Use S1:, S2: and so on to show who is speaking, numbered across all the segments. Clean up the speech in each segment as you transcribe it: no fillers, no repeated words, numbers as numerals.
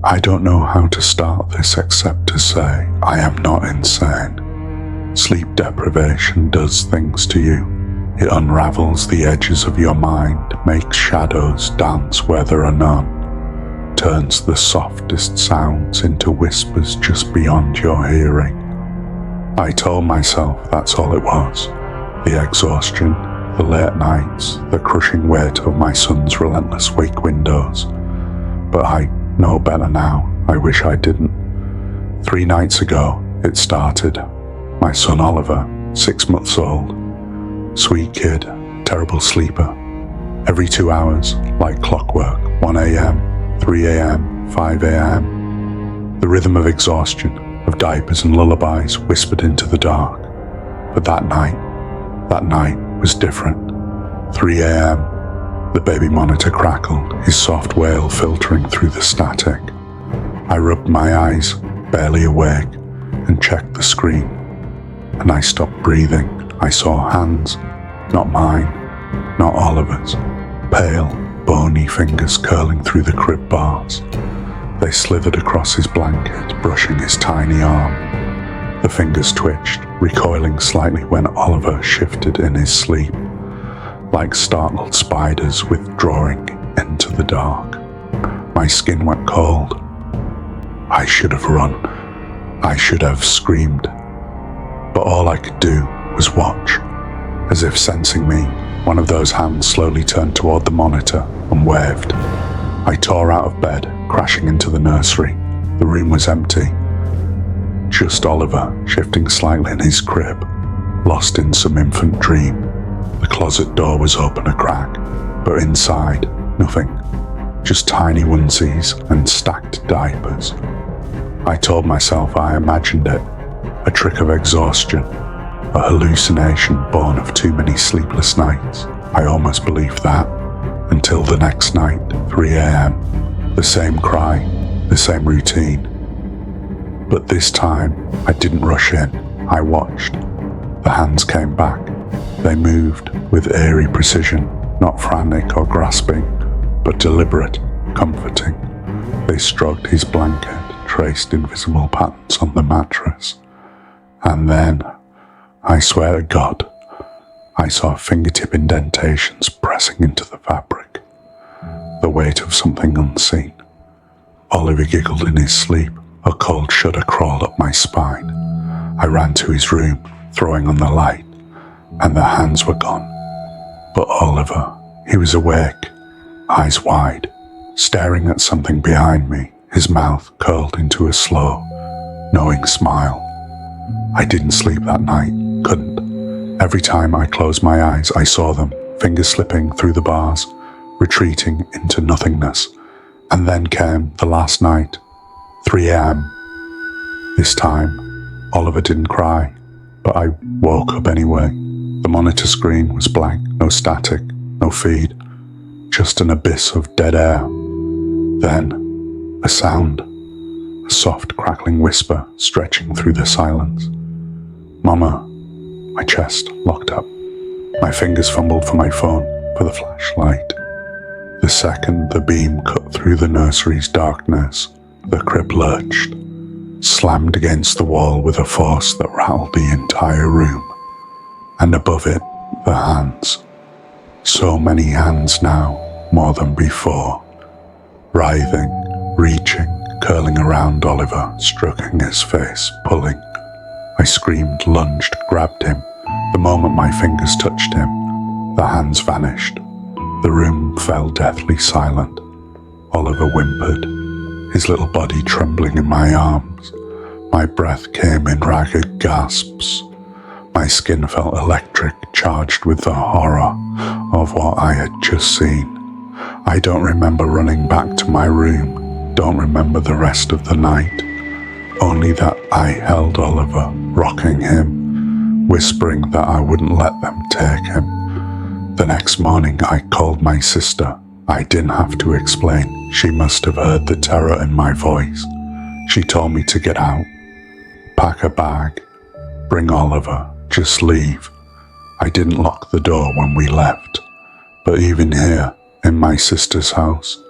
S1: I don't know how to start this except to say I am not insane. Sleep deprivation does things to you. It unravels the edges of your mind, makes shadows dance where there are none, turns the softest sounds into whispers just beyond your hearing. I told myself that's all it was. The exhaustion, the late nights, the crushing weight of my son's relentless wake windows. But I know better now. I wish I didn't. 3 nights ago, it started. My son Oliver, 6 months old. Sweet kid, terrible sleeper. Every 2 hours, like clockwork, 1 a.m., 3 a.m., 5 a.m. The rhythm of exhaustion, of diapers and lullabies whispered into the dark. But that night was different. 3 a.m., the baby monitor crackled, his soft wail filtering through the static. I rubbed my eyes, barely awake, and checked the screen. And I stopped breathing. I saw hands, not mine, not Oliver's, pale, bony fingers curling through the crib bars. They slithered across his blanket, brushing his tiny arm. The fingers twitched, recoiling slightly when Oliver shifted in his sleep, like startled spiders withdrawing into the dark. My skin went cold. I should have run. I should have screamed. But all I could do was watch. As if sensing me, one of those hands slowly turned toward the monitor and waved. I tore out of bed, crashing into the nursery. The room was empty. Just Oliver, shifting slightly in his crib, lost in some infant dream. The closet door was open a crack, but inside, nothing. Just tiny onesies and stacked diapers. I told myself I imagined it, a trick of exhaustion, a hallucination born of too many sleepless nights. I almost believed that, until the next night, 3 a.m., the same cry, the same routine. But this time, I didn't rush in, I watched. The hands came back. They moved with eerie precision, not frantic or grasping, but deliberate, comforting. They stroked his blanket, traced invisible patterns on the mattress. And then, I swear to God, I saw fingertip indentations pressing into the fabric, the weight of something unseen. Oliver giggled in his sleep. A cold shudder crawled up my spine. I ran to his room, throwing on the light, and the hands were gone. But Oliver, he was awake, eyes wide, staring at something behind me, his mouth curled into a slow, knowing smile. I didn't sleep that night, couldn't. Every time I closed my eyes, I saw them, fingers slipping through the bars, retreating into nothingness. And then came the last night, 3 a.m. This time, Oliver didn't cry, but I woke up anyway. The monitor screen was blank, no static, no feed, just an abyss of dead air. Then, a sound, a soft crackling whisper stretching through the silence. Mama. My chest locked up. My fingers fumbled for my phone, for the flashlight. The second the beam cut through the nursery's darkness, the crib lurched, slammed against the wall with a force that rattled the entire room. And above it, the hands. So many hands now, more than before. Writhing, reaching, curling around Oliver, stroking his face, pulling. I screamed, lunged, grabbed him. The moment my fingers touched him, the hands vanished. The room fell deathly silent. Oliver whimpered, his little body trembling in my arms. My breath came in ragged gasps. My skin felt electric, charged with the horror of what I had just seen. I don't remember running back to my room, don't remember the rest of the night. Only that I held Oliver, rocking him, whispering that I wouldn't let them take him. The next morning I called my sister. I didn't have to explain. She must have heard the terror in my voice. She told me to get out, pack a bag, bring Oliver, just leave. I didn't lock the door when we left. But even here, in my sister's house,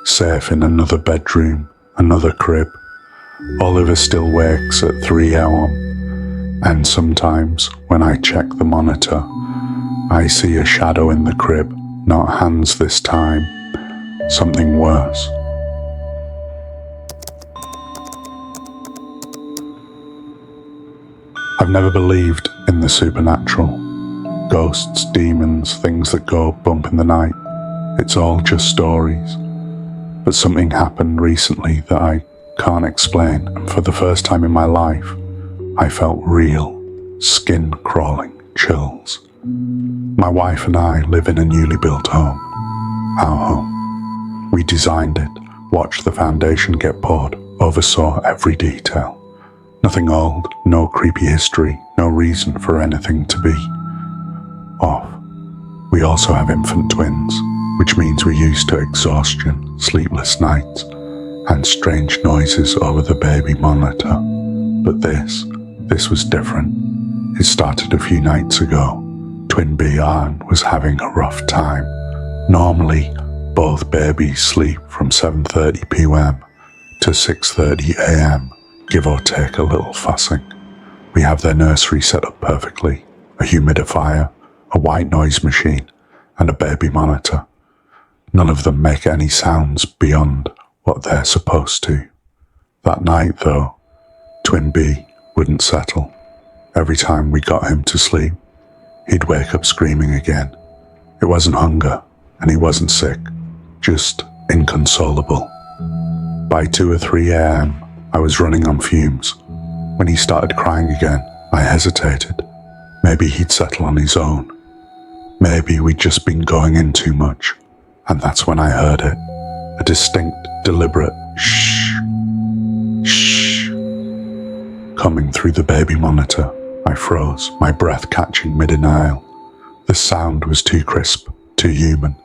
S1: safe in another bedroom, Another crib. Oliver still wakes at 3 a.m. and sometimes when I check the monitor, I see a shadow in the crib, not hands this time, something worse. I've never believed in the supernatural. Ghosts, demons, things that go bump in the night. It's all just stories. But something happened recently that I can't explain, and for the first time in my life, I felt real, skin-crawling chills. My wife and I live in a newly built home, our home. We designed it, watched the foundation get poured, oversaw every detail. Nothing old, no creepy history, no reason for anything to be off. We also have infant twins, which means we're used to exhaustion, sleepless nights, and strange noises over the baby monitor. But this was different. It started a few nights ago. Twin Bjorn was having a rough time. Normally, both babies sleep from 7:30 p.m. to 6:30 a.m., give or take a little fussing. We have their nursery set up perfectly, a humidifier, a white noise machine, and a baby monitor. None of them make any sounds beyond what they're supposed to. That night, though, Twin B wouldn't settle. Every time we got him to sleep, he'd wake up screaming again. It wasn't hunger, and he wasn't sick, just inconsolable. By 2 or 3 a.m., I was running on fumes. When he started crying again, I hesitated. Maybe he'd settle on his own. Maybe we'd just been going in too much. And that's when I heard it. A distinct, deliberate shh, shh, coming through the baby monitor. I froze, my breath catching mid-inhale. The sound was too crisp, too human.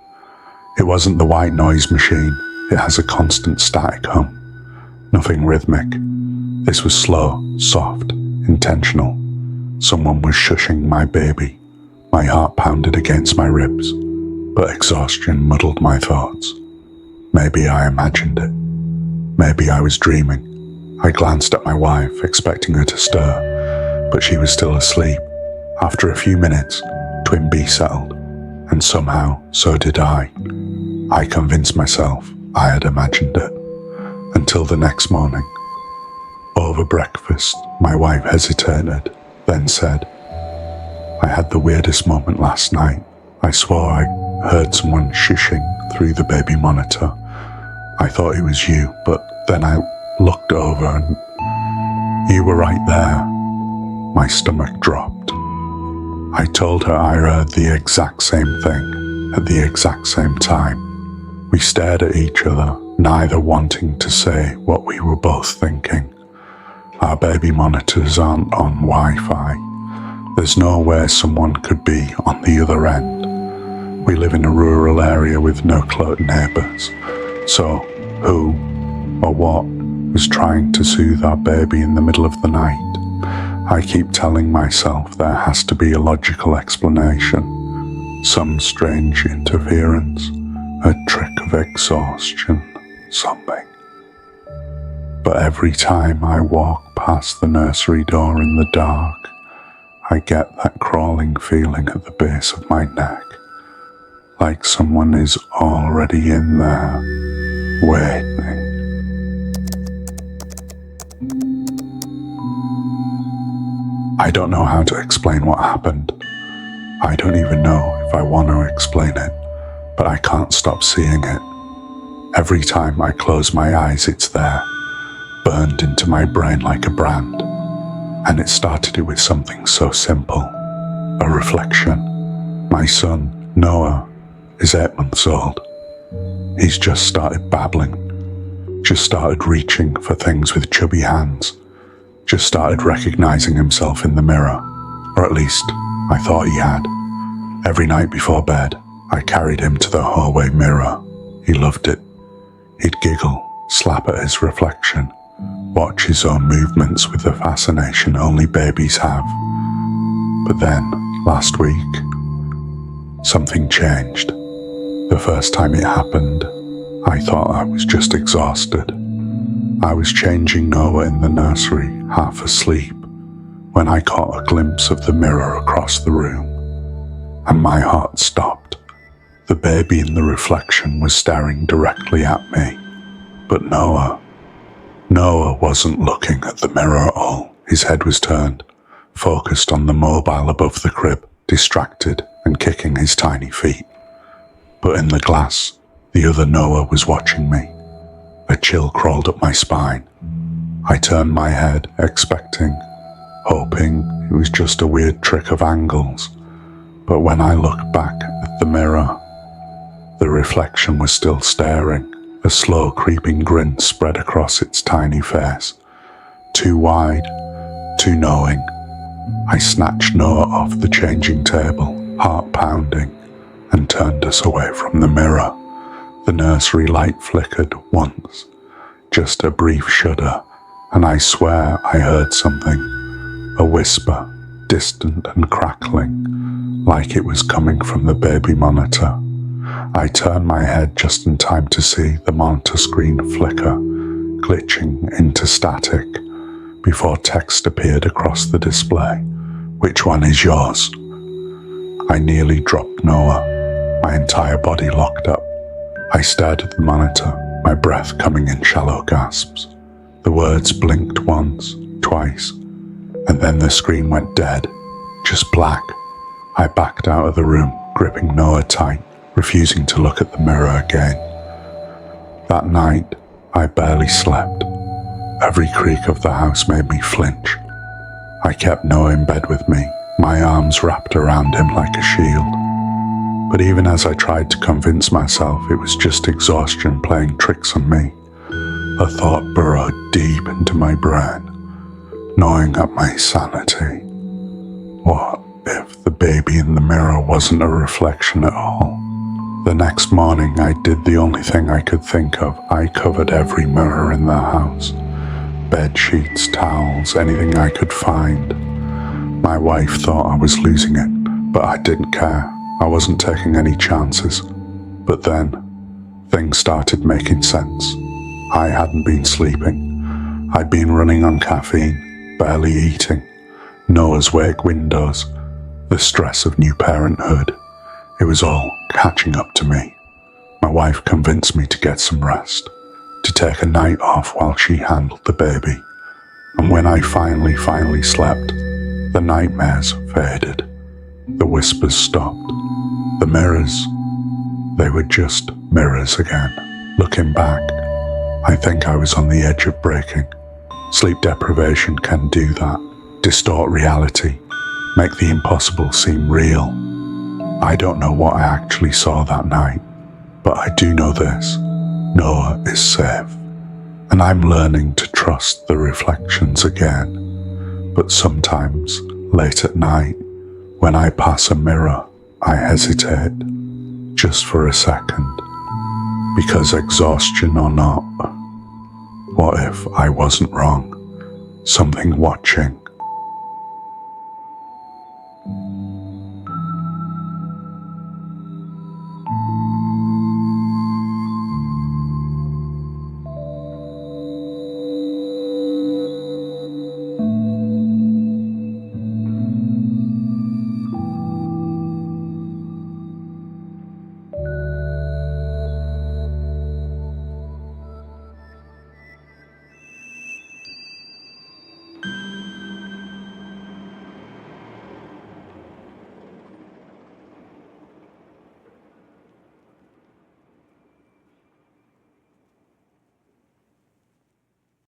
S1: It wasn't the white noise machine. It has a constant static hum. Nothing rhythmic. This was slow, soft, intentional. Someone was shushing my baby. My heart pounded against my ribs, but exhaustion muddled my thoughts. Maybe I imagined it. Maybe I was dreaming. I glanced at my wife, expecting her to stir, but she was still asleep. After a few minutes, Twin B settled, and somehow so did I. I convinced myself I had imagined it. Until the next morning. Over breakfast, my wife hesitated, then said, "I had the weirdest moment last night. I swore I heard someone shushing through the baby monitor. I thought it was you, but then I looked over and you were right there." My stomach dropped. I told her I heard the exact same thing at the exact same time. We stared at each other, neither wanting to say what we were both thinking. Our baby monitors aren't on Wi-Fi. There's nowhere someone could be on the other end. We live in a rural area with no close neighbours. So, who or what was trying to soothe our baby in the middle of the night? I keep telling myself there has to be a logical explanation. Some strange interference. A trick of exhaustion, something. But every time I walk past the nursery door in the dark, I get that crawling feeling at the base of my neck, like someone is already in there, waiting. I don't know how to explain what happened. I don't even know if I want to explain it. But I can't stop seeing it. Every time I close my eyes, it's there, burned into my brain like a brand. And it started with something so simple, a reflection. My son, Noah, is 8 months old. He's just started babbling, just started reaching for things with chubby hands, just started recognizing himself in the mirror, or at least I thought he had. Every night before bed, I carried him to the hallway mirror. He loved it. He'd giggle, slap at his reflection, watch his own movements with the fascination only babies have. But then, last week, something changed. The first time it happened, I thought I was just exhausted. I was changing Noah in the nursery, half asleep, when I caught a glimpse of the mirror across the room, and my heart stopped. The baby in the reflection was staring directly at me, but Noah wasn't looking at the mirror at all. His head was turned, focused on the mobile above the crib, distracted and kicking his tiny feet. But in the glass, the other Noah was watching me. A chill crawled up my spine. I turned my head, expecting, hoping it was just a weird trick of angles. But when I looked back at the mirror, the reflection was still staring. A slow creeping grin spread across its tiny face. Too wide, too knowing. I snatched Noah off the changing table, heart pounding, and turned us away from the mirror. The nursery light flickered once, just a brief shudder, and I swear I heard something, a whisper, distant and crackling, like it was coming from the baby monitor. I turned my head just in time to see the monitor screen flicker, glitching into static, before text appeared across the display. "Which one is yours?" I nearly dropped Noah, my entire body locked up. I stared at the monitor, my breath coming in shallow gasps. The words blinked once, twice, and then the screen went dead, just black. I backed out of the room, gripping Noah tight, refusing to look at the mirror again. That night, I barely slept. Every creak of the house made me flinch. I kept Noah in bed with me, my arms wrapped around him like a shield. But even as I tried to convince myself it was just exhaustion playing tricks on me, a thought burrowed deep into my brain, gnawing at my sanity. What if the baby in the mirror wasn't a reflection at all? The next morning, I did the only thing I could think of. I covered every mirror in the house. Bed sheets, towels, anything I could find. My wife thought I was losing it, but I didn't care. I wasn't taking any chances. But then, things started making sense. I hadn't been sleeping. I'd been running on caffeine, barely eating. Noah's wake windows, the stress of new parenthood. It was all catching up to me. My wife convinced me to get some rest, to take a night off while she handled the baby. And when I finally slept, the nightmares faded. The whispers stopped. The mirrors, they were just mirrors again. Looking back, I think I was on the edge of breaking. Sleep deprivation can do that, distort reality, make the impossible seem real. I don't know what I actually saw that night, but I do know this: Noah is safe, and I'm learning to trust the reflections again. But sometimes, late at night, when I pass a mirror, I hesitate, just for a second, because exhaustion or not, what if I wasn't wrong? Something watching,